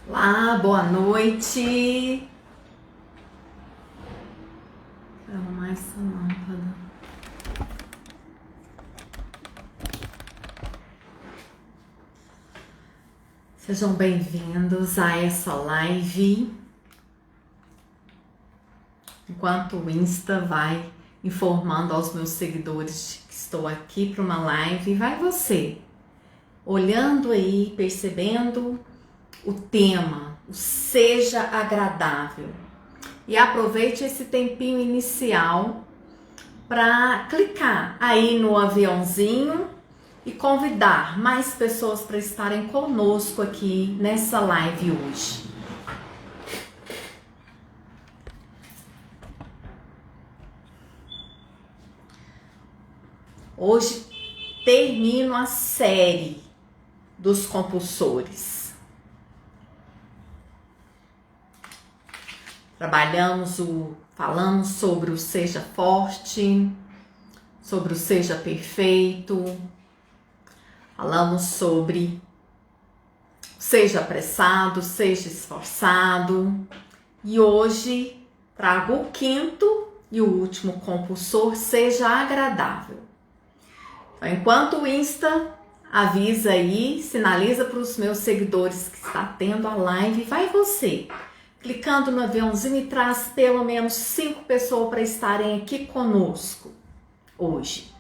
Olá, boa noite. Vou arrumar essa lâmpada. Sejam bem-vindos a essa live. Enquanto o Insta vai informando aos meus seguidores que estou aqui para uma live, vai você, olhando aí, percebendo o tema, o seja agradável. E aproveite esse tempinho inicial para clicar aí no aviãozinho e convidar mais pessoas para estarem conosco aqui nessa live hoje. Hoje termino a série dos compulsores. Falamos sobre o seja forte, sobre o seja perfeito, falamos sobre seja apressado, seja esforçado, e hoje trago o quinto e o último compulsor, seja agradável. Então, enquanto o Insta avisa aí, sinaliza para os meus seguidores que está tendo a live, vai você, clicando no aviãozinho e traz pelo menos 5 pessoas para estarem aqui conosco hoje.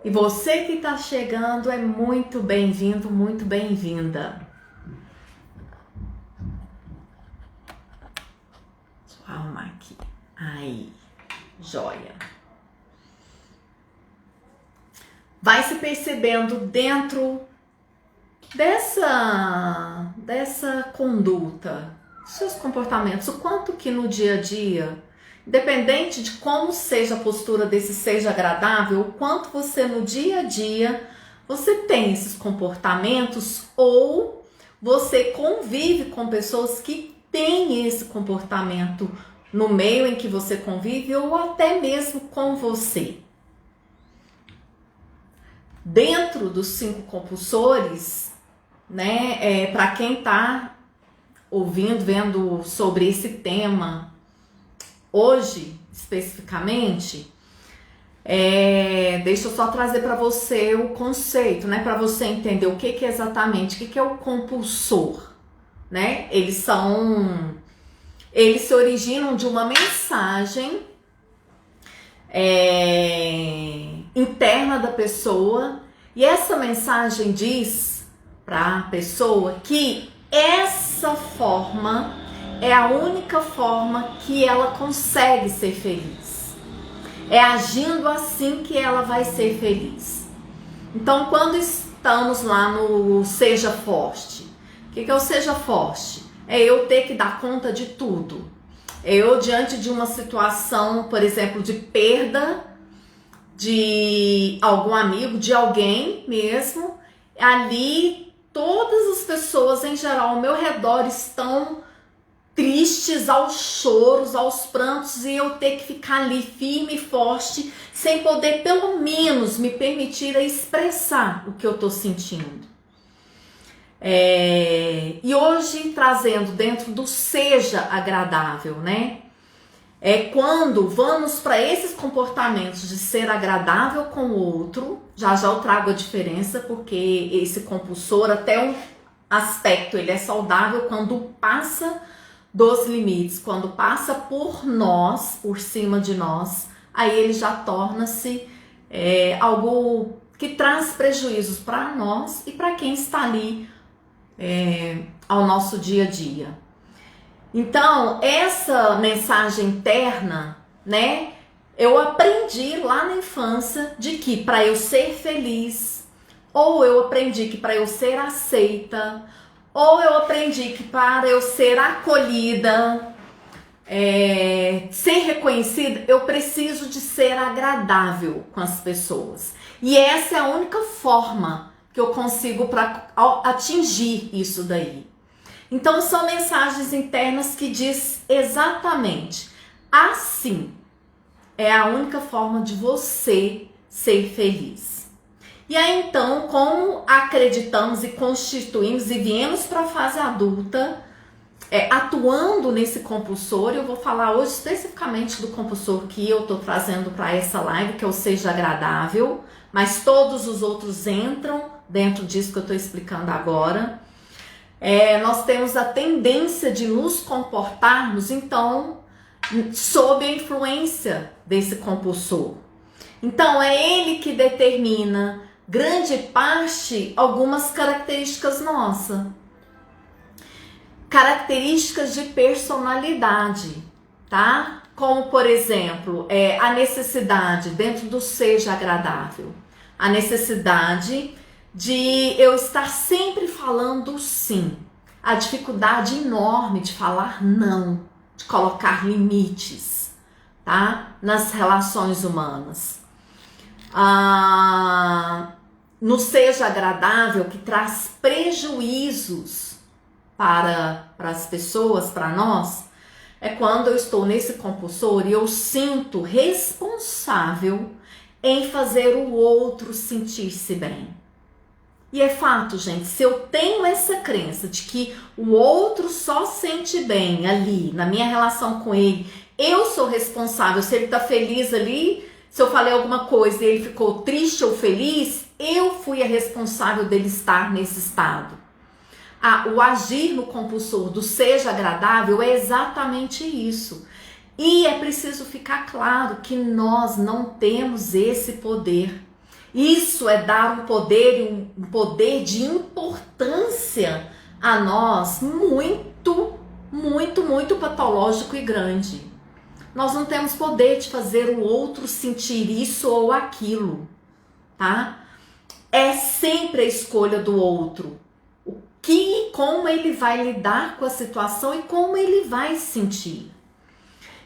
E você que está chegando é muito bem-vindo, muito bem-vinda. Deixa eu arrumar aqui. Aí, joia. Vai se percebendo dentro dessa conduta, seus comportamentos, o quanto que no dia a dia, independente de como seja a postura desse seja agradável, o quanto você no dia a dia, você tem esses comportamentos ou você convive com pessoas que têm esse comportamento no meio em que você convive ou até mesmo com você. Dentro dos 5 compulsores, né, para quem está ouvindo, vendo sobre esse tema hoje especificamente, deixa eu só trazer para você o conceito, né, para você entender o que é exatamente, o que é o compulsor, né? Eles se originam de uma mensagem interna da pessoa, e essa mensagem diz para a pessoa que essa forma é a única forma que ela consegue ser feliz. É agindo assim que ela vai ser feliz. Então, quando estamos lá no seja forte, o que é o seja forte? É eu ter que dar conta de tudo. É eu diante de uma situação, por exemplo, de perda de algum amigo, de alguém mesmo, ali todas as pessoas em geral ao meu redor estão tristes, aos choros, aos prantos, e eu ter que ficar ali firme e forte, sem poder pelo menos me permitir expressar o que eu tô sentindo. E hoje trazendo dentro do seja agradável, né? É quando vamos para esses comportamentos de ser agradável com o outro, já eu trago a diferença, porque esse compulsor, até um aspecto, ele é saudável quando passa dos limites, quando passa por nós, por cima de nós, aí ele já torna-se algo que traz prejuízos para nós e para quem está ali ao nosso dia a dia. Então, essa mensagem interna, né, eu aprendi lá na infância de que para eu ser feliz, ou eu aprendi que para eu ser aceita, ou eu aprendi que para eu ser acolhida, ser reconhecida, eu preciso de ser agradável com as pessoas. E essa é a única forma que eu consigo para atingir isso daí. Então são mensagens internas que diz exatamente assim é a única forma de você ser feliz. E aí então, como acreditamos e constituímos e viemos para a fase adulta, atuando nesse compulsor, eu vou falar hoje especificamente do compulsor que eu estou trazendo para essa live, que é o seja agradável, mas todos os outros entram dentro disso que eu estou explicando agora. Nós temos a tendência de nos comportarmos, então, sob a influência desse compulsor. Então, é ele que determina grande parte algumas características nossas. Características de personalidade, tá? Como, por exemplo, a necessidade dentro do seja agradável. A necessidade de eu estar sempre falando sim. A dificuldade enorme de falar não, de colocar limites, tá? Nas relações humanas. No seja agradável, que traz prejuízos para as pessoas, para nós, é quando eu estou nesse compulsor e eu sinto responsável em fazer o outro sentir-se bem. E é fato, gente, se eu tenho essa crença de que o outro só sente bem ali, na minha relação com ele, eu sou responsável, se ele tá feliz ali, se eu falei alguma coisa e ele ficou triste ou feliz, eu fui a responsável dele estar nesse estado. O agir no compulsor do seja agradável é exatamente isso. E é preciso ficar claro que nós não temos esse poder. Isso é dar um poder de importância a nós muito, muito, muito patológico e grande. Nós não temos poder de fazer o outro sentir isso ou aquilo, tá? É sempre a escolha do outro. Como ele vai lidar com a situação e como ele vai se sentir.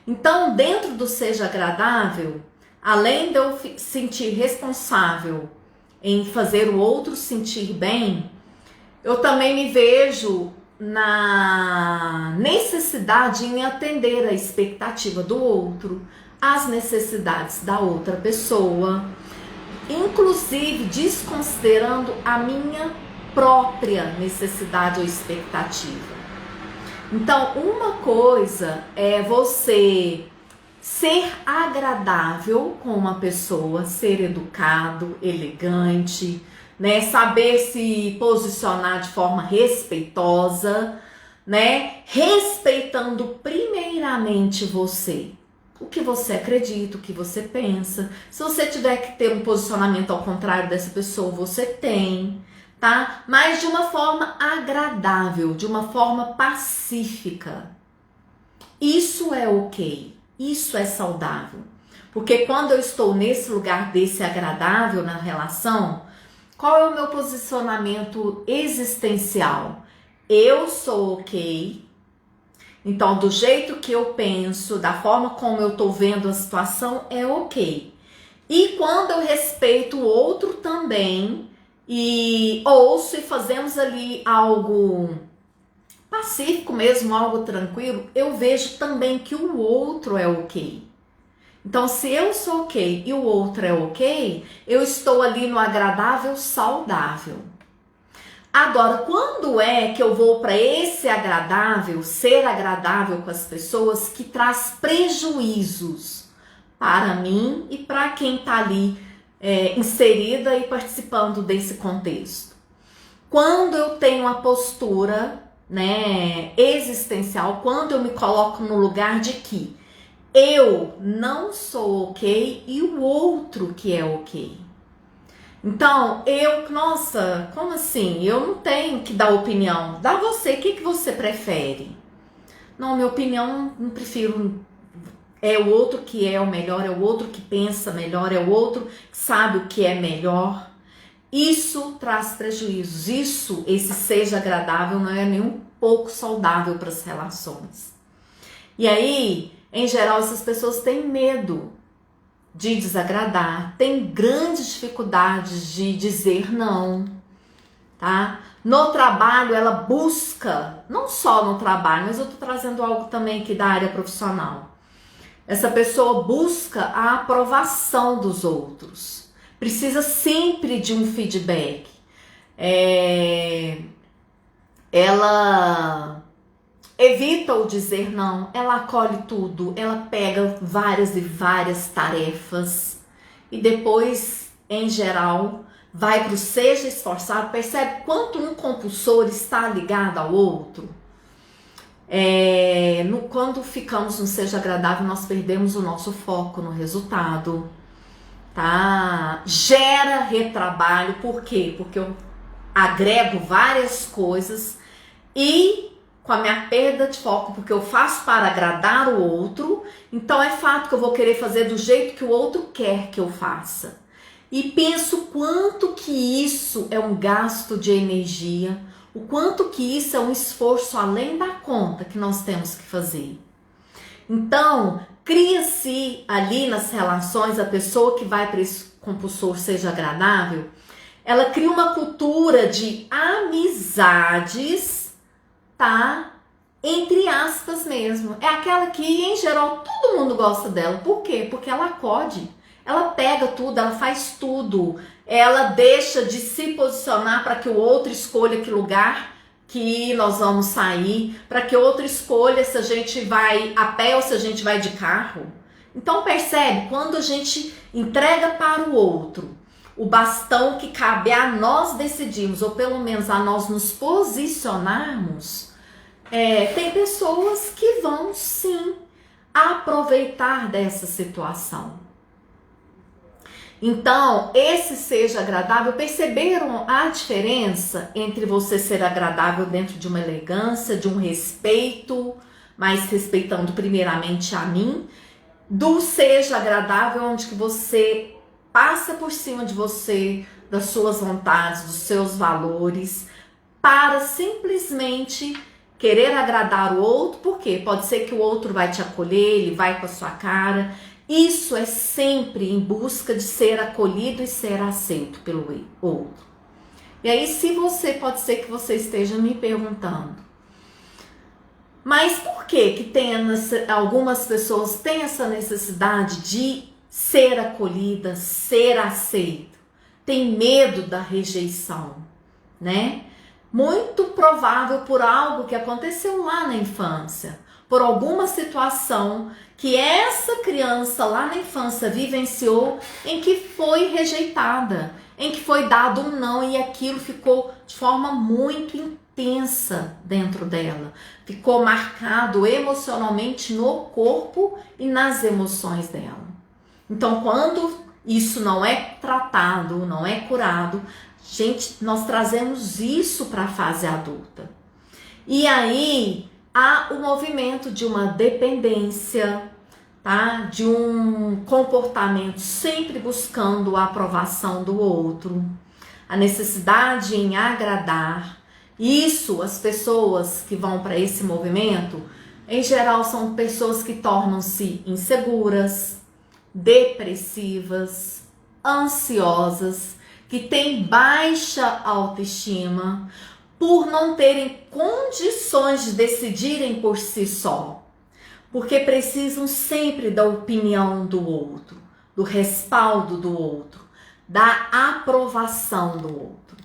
Então, dentro do seja agradável, além de eu sentir responsável em fazer o outro sentir bem, eu também me vejo na necessidade em atender a expectativa do outro, as necessidades da outra pessoa, inclusive desconsiderando a minha própria necessidade ou expectativa. Então, uma coisa é você ser agradável com uma pessoa, ser educado, elegante, né? Saber se posicionar de forma respeitosa, né? Respeitando primeiramente você. O que você acredita, o que você pensa. Se você tiver que ter um posicionamento ao contrário dessa pessoa, você tem, tá? Mas de uma forma agradável, de uma forma pacífica. Isso é ok. Isso é saudável. Porque quando eu estou nesse lugar desse agradável na relação, qual é o meu posicionamento existencial? Eu sou ok. Então, do jeito que eu penso, da forma como eu estou vendo a situação, é ok. E quando eu respeito o outro também, e ouço e fazemos ali algo pacífico mesmo, algo tranquilo, eu vejo também que o outro é ok. Então, se eu sou ok e o outro é ok, eu estou ali no agradável saudável. Agora, quando é que eu vou para esse agradável, ser agradável com as pessoas que traz prejuízos para mim e para quem está ali inserida e participando desse contexto? Quando eu tenho a postura, né, existencial, quando eu me coloco no lugar de que eu não sou ok e o outro que é ok. Então, nossa, como assim? Eu não tenho que dar opinião. Dá você, o que você prefere? Não, minha opinião, não prefiro. É o outro que é o melhor, é o outro que pensa melhor, é o outro que sabe o que é melhor. Isso traz prejuízos. Esse seja agradável não é nem um pouco saudável para as relações. E aí, em geral, essas pessoas têm medo de desagradar, têm grandes dificuldades de dizer não, tá? No trabalho, ela busca, não só no trabalho, mas eu tô trazendo algo também aqui da área profissional. Essa pessoa busca a aprovação dos outros. precisa sempre de um feedback. Ela evita o dizer não, ela acolhe tudo, ela pega várias e várias tarefas e depois, em geral, vai para o seja esforçado. Percebe quanto um compulsor está ligado ao outro? Quando ficamos no seja agradável, nós perdemos o nosso foco no resultado, tá? Gera retrabalho, por quê? Porque eu agrego várias coisas e com a minha perda de foco, porque eu faço para agradar o outro, então é fato que eu vou querer fazer do jeito que o outro quer que eu faça. E penso quanto que isso é um gasto de energia, o quanto que isso é um esforço além da conta que nós temos que fazer. Então, cria-se ali nas relações, a pessoa que vai para esse compulsor seja agradável, ela cria uma cultura de amizades, tá? Entre aspas mesmo. É aquela que, em geral, todo mundo gosta dela. Por quê? Porque ela acode. Ela pega tudo, ela faz tudo. Ela deixa de se posicionar para que o outro escolha que lugar que nós vamos sair, para que o outro escolha se a gente vai a pé ou se a gente vai de carro. Então percebe, quando a gente entrega para o outro o bastão que cabe a nós decidirmos, ou pelo menos a nós nos posicionarmos, tem pessoas que vão sim aproveitar dessa situação. Então, esse seja agradável, perceberam a diferença entre você ser agradável dentro de uma elegância, de um respeito, mas respeitando primeiramente a mim, do seja agradável onde que você passa por cima de você, das suas vontades, dos seus valores, para simplesmente querer agradar o outro, porque pode ser que o outro vai te acolher, ele vai com a sua cara. Isso é sempre em busca de ser acolhido e ser aceito pelo outro. E aí, se você, pode ser que você esteja me perguntando, mas por que algumas pessoas têm essa necessidade de ser acolhida, ser aceito? Tem medo da rejeição, né? Muito provável por algo que aconteceu lá na infância, por alguma situação que essa criança lá na infância vivenciou em que foi rejeitada, em que foi dado um não e aquilo ficou de forma muito intensa dentro dela. Ficou marcado emocionalmente no corpo e nas emoções dela. Então, quando isso não é tratado, não é curado, gente, nós trazemos isso para a fase adulta. E aí há o movimento de uma dependência, tá? De um comportamento sempre buscando a aprovação do outro, a necessidade em agradar. Isso, as pessoas que vão para esse movimento, em geral são pessoas que tornam-se inseguras, depressivas, ansiosas, que têm baixa autoestima, por não terem condições de decidirem por si só, porque precisam sempre da opinião do outro, do respaldo do outro, da aprovação do outro.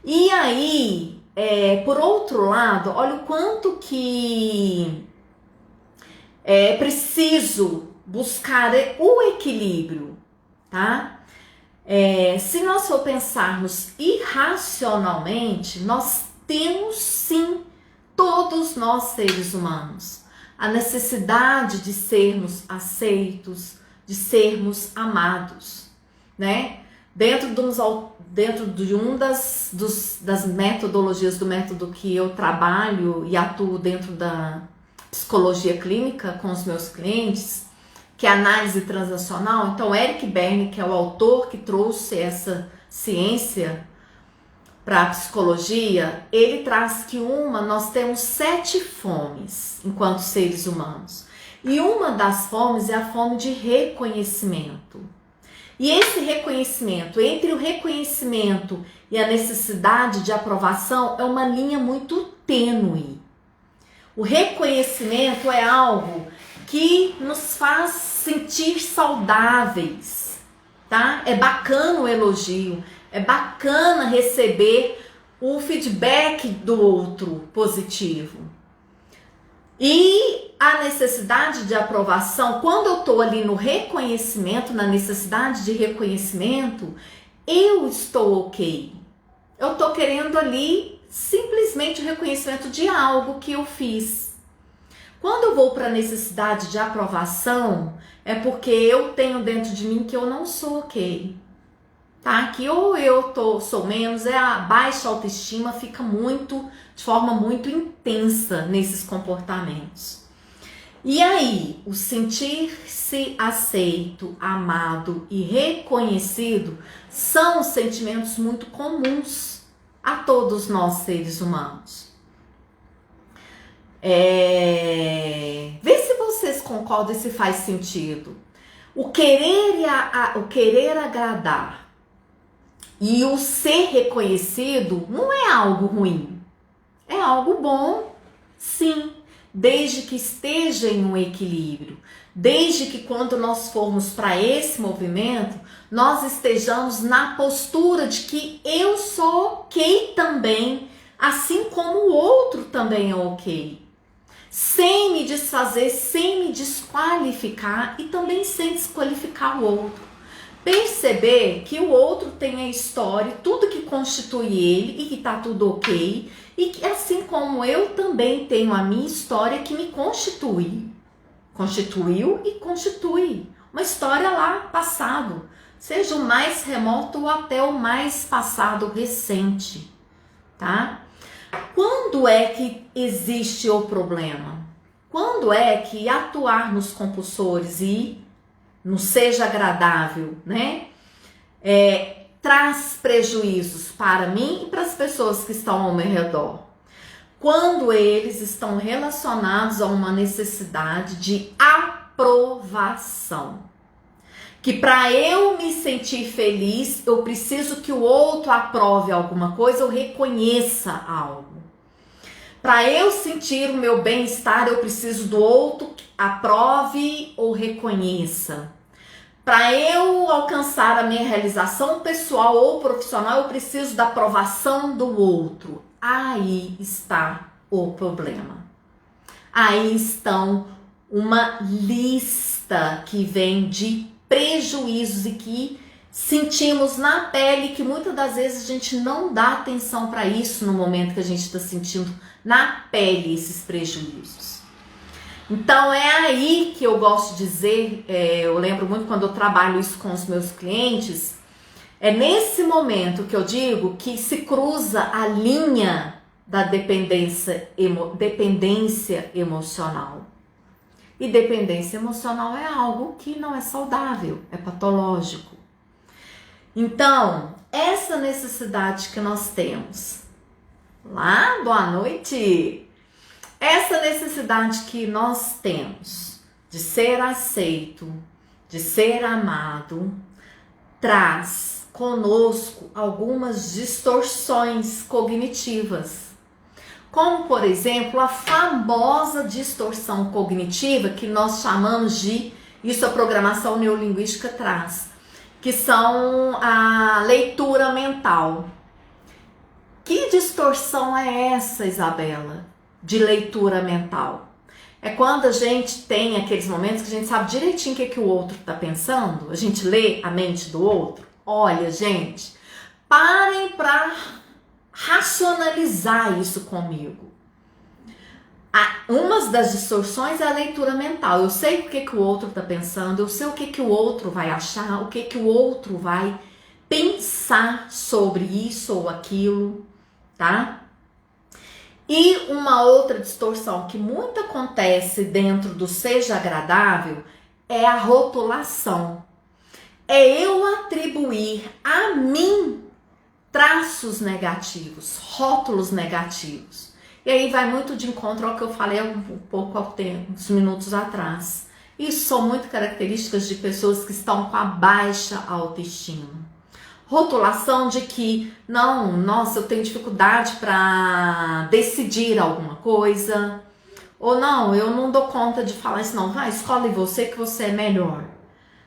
E aí, por outro lado, olha o quanto que é preciso buscar o equilíbrio, tá? Se nós for pensarmos irracionalmente, nós temos sim, todos nós seres humanos, a necessidade de sermos aceitos, de sermos amados, né? Dentro de das metodologias do método que eu trabalho e atuo dentro da psicologia clínica com os meus clientes, que é a análise transacional. Então, Eric Berne, que é o autor que trouxe essa ciência para a psicologia, ele traz que nós temos 7 fomes enquanto seres humanos. E uma das fomes é a fome de reconhecimento. E esse reconhecimento, entre o reconhecimento e a necessidade de aprovação, é uma linha muito tênue. O reconhecimento é algo que nos faz sentir saudáveis, tá? É bacana o elogio, é bacana receber o feedback do outro positivo. E a necessidade de aprovação, quando eu tô ali no reconhecimento, na necessidade de reconhecimento, eu estou ok. Eu tô querendo ali simplesmente o reconhecimento de algo que eu fiz. Quando eu vou para a necessidade de aprovação, é porque eu tenho dentro de mim que eu não sou ok. Tá? Que ou eu sou menos, a baixa autoestima fica de forma muito intensa nesses comportamentos. E aí, o sentir-se aceito, amado e reconhecido são sentimentos muito comuns a todos nós seres humanos. Vê se vocês concordam e se faz sentido. O querer agradar e o ser reconhecido não é algo ruim. É algo bom, sim, desde que esteja em um equilíbrio. Desde que quando nós formos para esse movimento, nós estejamos na postura de que eu sou ok também, assim como o outro também é ok. Sem me desfazer, sem me desqualificar e também sem desqualificar o outro. Perceber que o outro tem a história, tudo que constitui ele e que tá tudo ok, e que assim como eu também tenho a minha história que me constituiu e constitui uma história lá passado, seja o mais remoto ou até o mais passado recente, tá? Quando é que existe o problema? Quando é que atuar nos compulsores e não seja agradável, né? Traz prejuízos para mim e para as pessoas que estão ao meu redor. Quando eles estão relacionados a uma necessidade de aprovação. Que para eu me sentir feliz, eu preciso que o outro aprove alguma coisa ou reconheça algo. Para eu sentir o meu bem-estar, eu preciso do outro que aprove ou reconheça. Para eu alcançar a minha realização pessoal ou profissional, eu preciso da aprovação do outro. Aí está o problema. Aí estão uma lista que vem de prejuízos e que sentimos na pele, que muitas das vezes a gente não dá atenção para isso no momento que a gente está sentindo na pele esses prejuízos. Então é aí que eu gosto de dizer, eu lembro muito quando eu trabalho isso com os meus clientes, é nesse momento que eu digo que se cruza a linha da dependência emocional. E dependência emocional é algo que não é saudável, é patológico. Então, essa necessidade que nós temos, boa noite! Essa necessidade que nós temos de ser aceito, de ser amado, traz conosco algumas distorções cognitivas. Como, por exemplo, a famosa distorção cognitiva que nós chamamos de, isso a programação neurolinguística traz, que são a leitura mental. Que distorção é essa, Isabela, de leitura mental? É quando a gente tem aqueles momentos que a gente sabe direitinho o que o outro está pensando, a gente lê a mente do outro. Olha, gente, parem para racionalizar isso comigo. Uma das distorções é a leitura mental. Eu sei o que o outro está pensando, eu sei o que o outro vai achar, o que o outro vai pensar sobre isso ou aquilo, tá? E uma outra distorção que muito acontece dentro do seja agradável é a rotulação. É eu atribuir a mim traços negativos, rótulos negativos. E aí vai muito de encontro ao que eu falei um pouco uns minutos atrás. Isso são muito características de pessoas que estão com a baixa autoestima. Rotulação de que, não, nossa, eu tenho dificuldade para decidir alguma coisa. Ou não, eu não dou conta de falar isso não. Vai, escolhe você que você é melhor.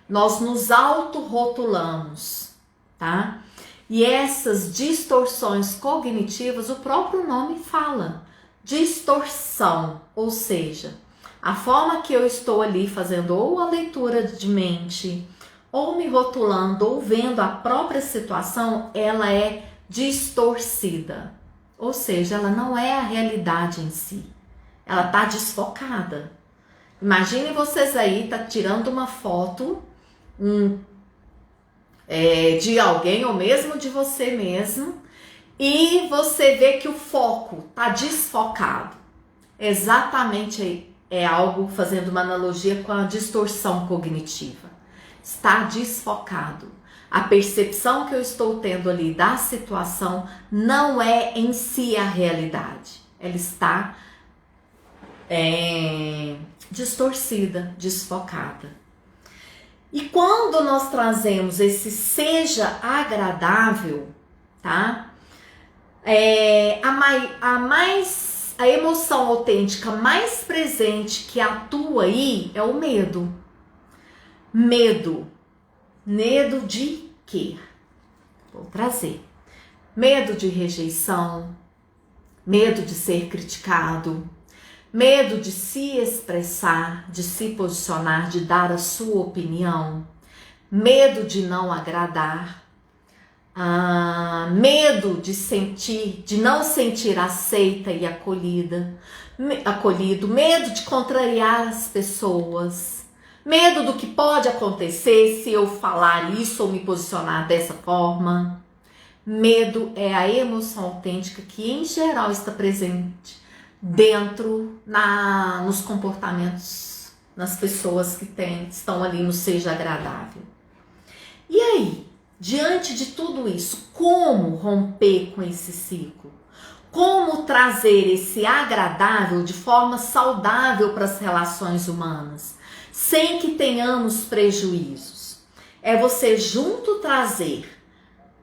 nós nos autorrotulamos, tá? E essas distorções cognitivas, o próprio nome fala, distorção, ou seja, a forma que eu estou ali fazendo ou a leitura de mente, ou me rotulando, ou vendo a própria situação, ela é distorcida. Ou seja, ela não é a realidade em si. Ela está desfocada. Imagine vocês aí, tá tirando uma foto de alguém, ou mesmo de você mesmo, e você vê que o foco tá desfocado. Exatamente é algo fazendo uma analogia com a distorção cognitiva. Está desfocado. A percepção que eu estou tendo ali da situação não é em si a realidade. Ela está distorcida, desfocada. E quando nós trazemos esse seja agradável, tá? A emoção autêntica mais presente que atua aí é o medo. Medo de quê? Vou trazer. Medo de rejeição, medo de ser criticado, medo de se expressar, de se posicionar, de dar a sua opinião, medo de não agradar, medo de não sentir aceita e acolhido, medo de contrariar as pessoas, medo do que pode acontecer se eu falar isso ou me posicionar dessa forma. Medo é a emoção autêntica que em geral está presente dentro nos comportamentos, nas pessoas que estão ali no seja agradável. E aí, diante de tudo isso, como romper com esse ciclo? Como trazer esse agradável de forma saudável para as relações humanas, sem que tenhamos prejuízos? É você junto trazer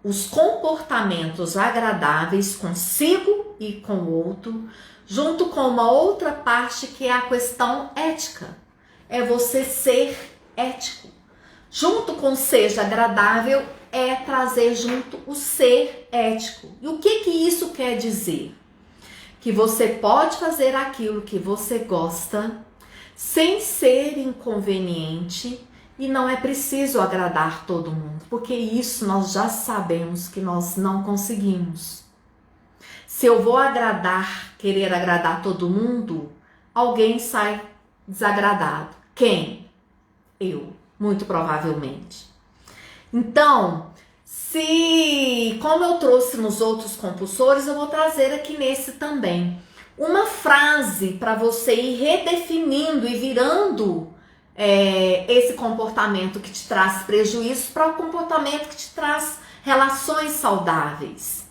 os comportamentos agradáveis consigo e com o outro, junto com uma outra parte que é a questão ética. É você ser ético. Junto com seja agradável é trazer junto o ser ético. E o que isso quer dizer? Que você pode fazer aquilo que você gosta sem ser inconveniente e não é preciso agradar todo mundo, porque isso nós já sabemos que nós não conseguimos. Se eu vou querer agradar todo mundo, alguém sai desagradado. Quem? Eu, muito provavelmente. Então, como eu trouxe nos outros compulsores, eu vou trazer aqui nesse também. Uma frase para você ir redefinindo e virando esse comportamento que te traz prejuízos para o comportamento que te traz relações saudáveis.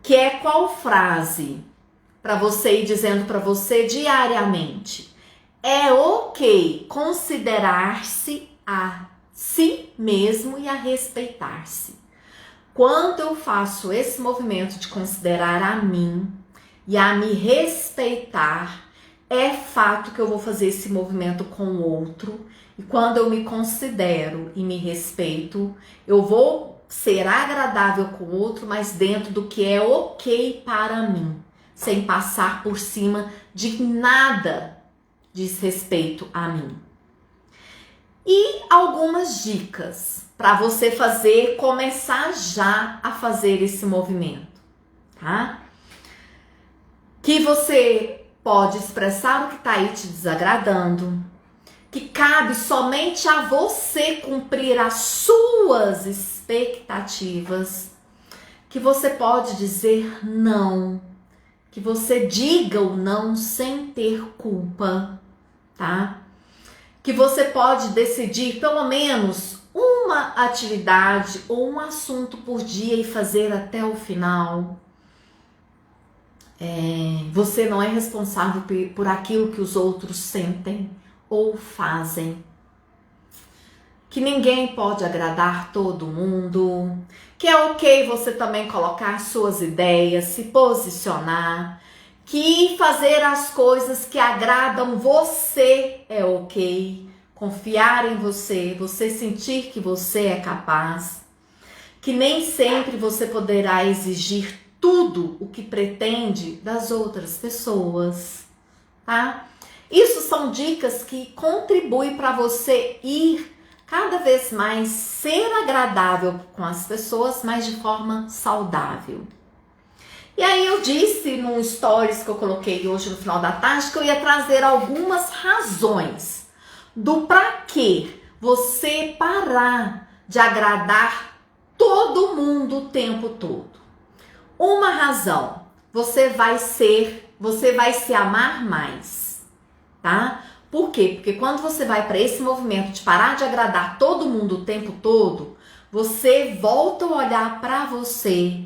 Que é qual frase? Para você ir dizendo para você diariamente. É ok considerar-se a si mesmo e a respeitar-se. Quando eu faço esse movimento de considerar a mim e a me respeitar, é fato que eu vou fazer esse movimento com o outro. E quando eu me considero e me respeito, eu vou ser agradável com o outro, mas dentro do que é ok para mim, sem passar por cima de nada diz respeito a mim. E algumas dicas para você começar já a fazer esse movimento, tá? Que você pode expressar o que está aí te desagradando, que cabe somente a você cumprir as suas expectativas, que você pode dizer não, que você diga o não sem ter culpa, tá? Que você pode decidir pelo menos uma atividade ou um assunto por dia e fazer até o final. Você não é responsável por aquilo que os outros sentem ou fazem. Que ninguém pode agradar todo mundo. Que é ok você também colocar suas ideias, se posicionar. Que fazer as coisas que agradam você é ok. confiar em você, você sentir que você é capaz, que nem sempre você poderá exigir tudo o que pretende das outras pessoas, tá? Isso são dicas que contribuem para você ir cada vez mais ser agradável com as pessoas, mas de forma saudável. E aí eu disse num stories que eu coloquei hoje no final da tarde que eu ia trazer algumas razões do para que você parar de agradar todo mundo o tempo todo. Uma razão, você vai se amar mais, tá? Por quê? Porque quando você vai para esse movimento de parar de agradar todo mundo o tempo todo, você volta a olhar para você,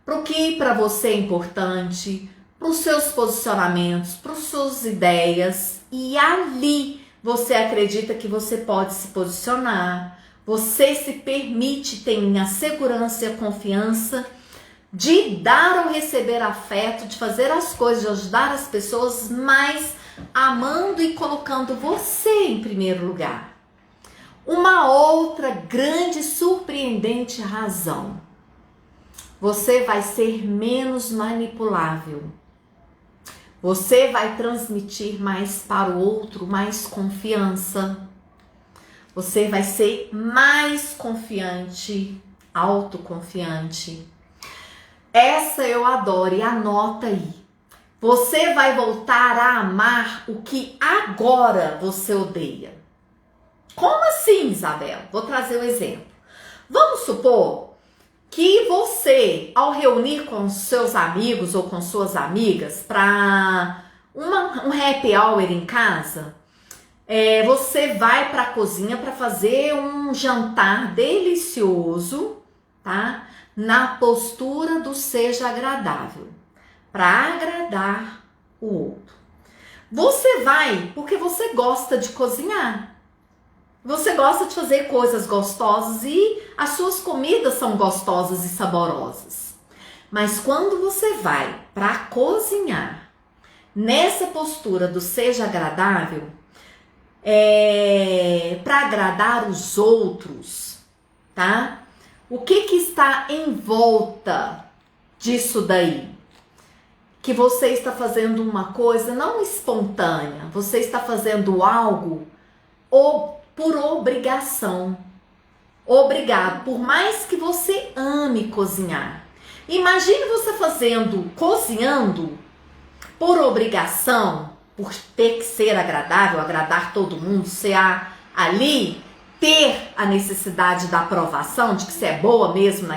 para o que para você é importante, para os seus posicionamentos, para as suas ideias, e ali você acredita que você pode se posicionar, você se permite ter a segurança e a confiança de dar ou receber afeto, de fazer as coisas, de ajudar as pessoas, mas amando e colocando você em primeiro lugar. Uma outra grande e surpreendente razão. Você vai ser menos manipulável. Você vai transmitir mais para o outro, mais confiança. Você vai ser mais confiante, autoconfiante. Essa eu adoro e anota aí. Você vai voltar a amar o que agora você odeia. Como assim, Isabela? Vou trazer um exemplo. Vamos supor que você, ao reunir com seus amigos ou com suas amigas para um happy hour em casa, você vai para a cozinha para fazer um jantar delicioso, tá? Na postura do seja agradável, para agradar o outro. Você vai porque você gosta de cozinhar. Você gosta de fazer coisas gostosas e as suas comidas são gostosas e saborosas. Mas quando você vai para cozinhar, nessa postura do seja agradável, para agradar os outros, tá? O que está em volta disso daí? Que você está fazendo uma coisa não espontânea, você está fazendo algo por obrigação. Obrigado, por mais que você ame cozinhar. Imagine você cozinhando por obrigação, por ter que ser agradável, agradar todo mundo, ali, ter a necessidade da aprovação, de que você é boa mesmo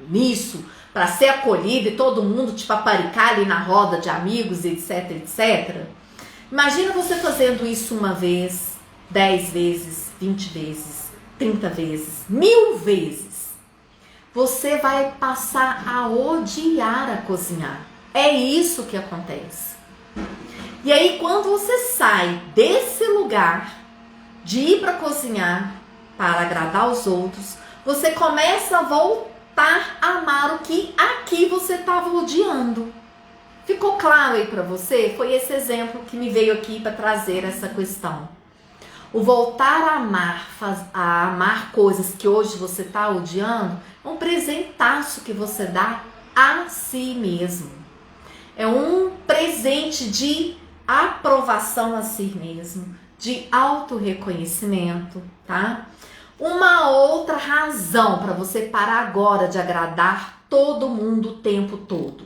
nisso, para ser acolhida e todo mundo te paparicar ali na roda de amigos, etc, etc. Imagina você fazendo isso uma vez, 10 vezes, 20 vezes, 30 vezes, 1000 vezes. Você vai passar a odiar a cozinhar. É isso que acontece. E aí, quando você sai desse lugar de ir para cozinhar, para agradar os outros, você começa a voltar a amar o que aqui você estava odiando. Ficou claro aí para você? Foi esse exemplo que me veio aqui para trazer essa questão. O voltar a amar coisas que hoje você está odiando é um presentaço que você dá a si mesmo. É um presente de aprovação a si mesmo, de autorreconhecimento, tá? Uma outra razão para você parar agora de agradar todo mundo o tempo todo.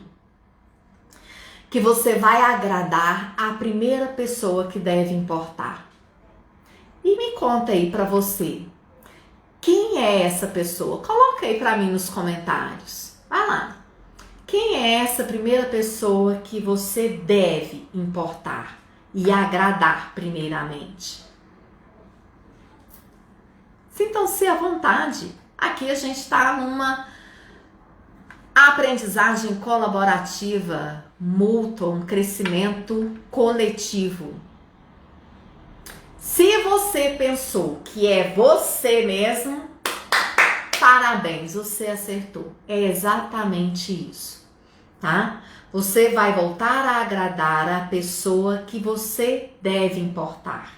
Que você vai agradar a primeira pessoa que deve importar. E me conta aí para você, quem é essa pessoa? Coloca aí para mim nos comentários. Vai lá. Quem é essa primeira pessoa que você deve importar e agradar primeiramente? Sintam-se à vontade. Aqui a gente está numa aprendizagem colaborativa, mútua, um crescimento coletivo. Se você pensou que é você mesmo, parabéns, você acertou. É exatamente isso, tá? Você vai voltar a agradar a pessoa que você deve importar.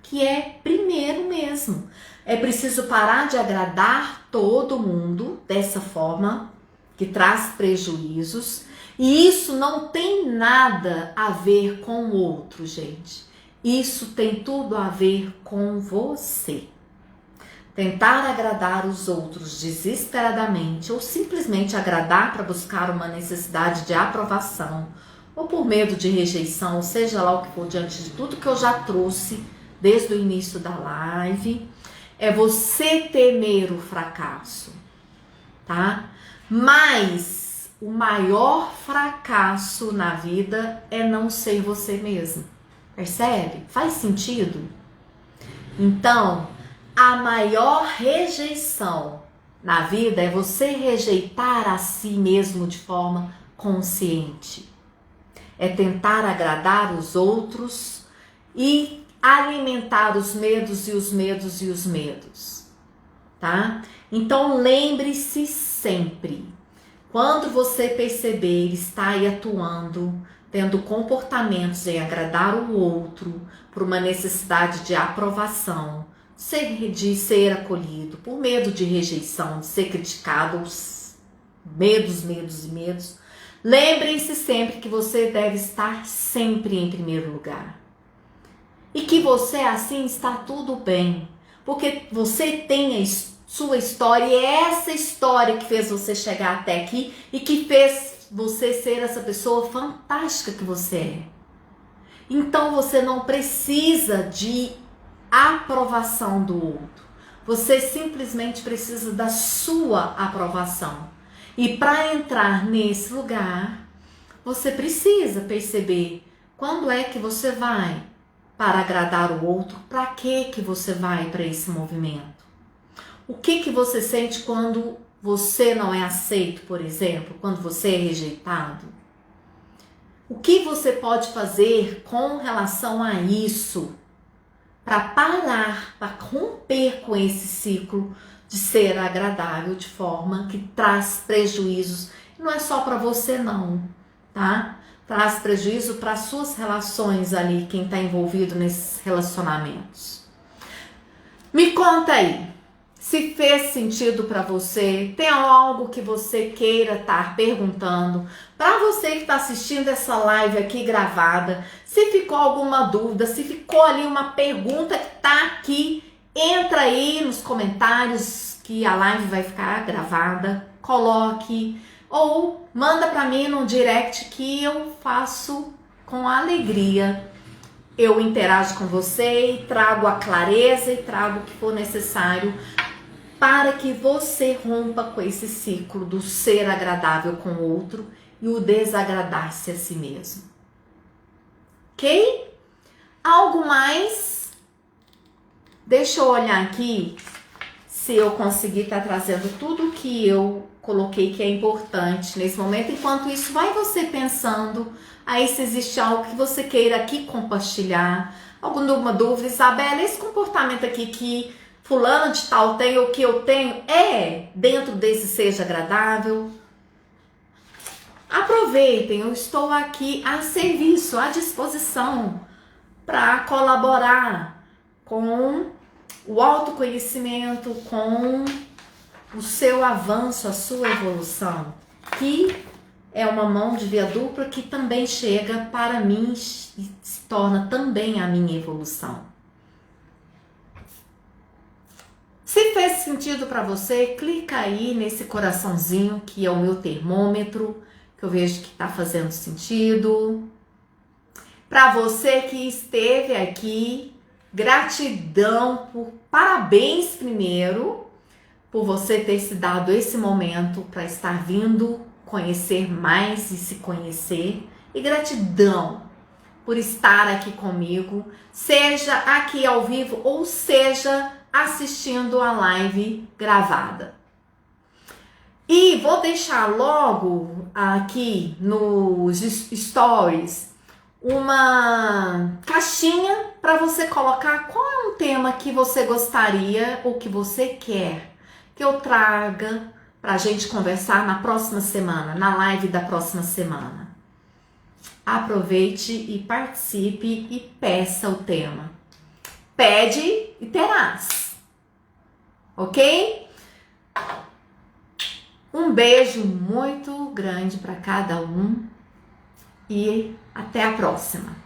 que é primeiro mesmo. É preciso parar de agradar todo mundo dessa forma, que traz prejuízos. E isso não tem nada a ver com o outro, gente. Isso tem tudo a ver com você. Tentar agradar os outros desesperadamente ou simplesmente agradar para buscar uma necessidade de aprovação ou por medo de rejeição, ou seja lá o que for, diante de tudo que eu já trouxe desde o início da live, é você temer o fracasso, tá? Mas o maior fracasso na vida é não ser você mesmo. Percebe? Faz sentido? Então, a maior rejeição na vida é você rejeitar a si mesmo de forma consciente. É tentar agradar os outros e alimentar os medos e os medos e os medos, tá? Então lembre-se sempre, quando você perceber estar aí atuando, tendo comportamentos em agradar o outro por uma necessidade de aprovação, de ser acolhido, por medo de rejeição, de ser criticado, medos, lembrem-se sempre que você deve estar sempre em primeiro lugar. E que você assim está tudo bem, porque você tem a sua história e é essa história que fez você chegar até aqui e que fez você ser essa pessoa fantástica que você é. Então você não precisa de aprovação do outro. Você simplesmente precisa da sua aprovação. E para entrar nesse lugar, você precisa perceber quando é que você vai para agradar o outro, para que você vai para esse movimento. O que você sente quando você não é aceito, por exemplo, quando você é rejeitado? O que você pode fazer com relação a isso para parar, para romper com esse ciclo de ser agradável de forma que traz prejuízos? Não é só para você não, tá? Traz prejuízo para suas relações ali, quem está envolvido nesses relacionamentos. Me conta aí, se fez sentido para você, tem algo que você queira estar perguntando. Para você que está assistindo essa live aqui gravada, se ficou alguma dúvida, se ficou ali uma pergunta que está aqui, entra aí nos comentários que a live vai ficar gravada, coloque ou manda para mim no direct que eu faço com alegria. Eu interajo com você e trago a clareza e trago o que for necessário para que você rompa com esse ciclo do ser agradável com o outro e o desagradar-se a si mesmo. Ok? Algo mais? Deixa eu olhar aqui se eu conseguir estar trazendo tudo que eu coloquei que é importante nesse momento. Enquanto isso, vai você pensando aí se existe algo que você queira aqui compartilhar. Alguma dúvida? Isabela, esse comportamento aqui que fulano de tal tem ou que eu tenho é dentro desse seja agradável? Aproveitem, eu estou aqui a serviço, à disposição para colaborar com o autoconhecimento, com o seu avanço, a sua evolução, que é uma mão de via dupla que também chega para mim e se torna também a minha evolução. Se fez sentido para você, clica aí nesse coraçãozinho que é o meu termômetro, que eu vejo que está fazendo sentido. Para você que esteve aqui, gratidão, parabéns primeiro, por você ter se dado esse momento para estar vindo conhecer mais e se conhecer. E gratidão por estar aqui comigo, seja aqui ao vivo ou seja assistindo a live gravada. E vou deixar logo aqui nos stories uma caixinha para você colocar qual é um tema que você gostaria ou que você quer que eu traga para a gente conversar na próxima semana, na live da próxima semana. Aproveite e participe e peça o tema. Pede e terás. Ok? Um beijo muito grande para cada um e até a próxima.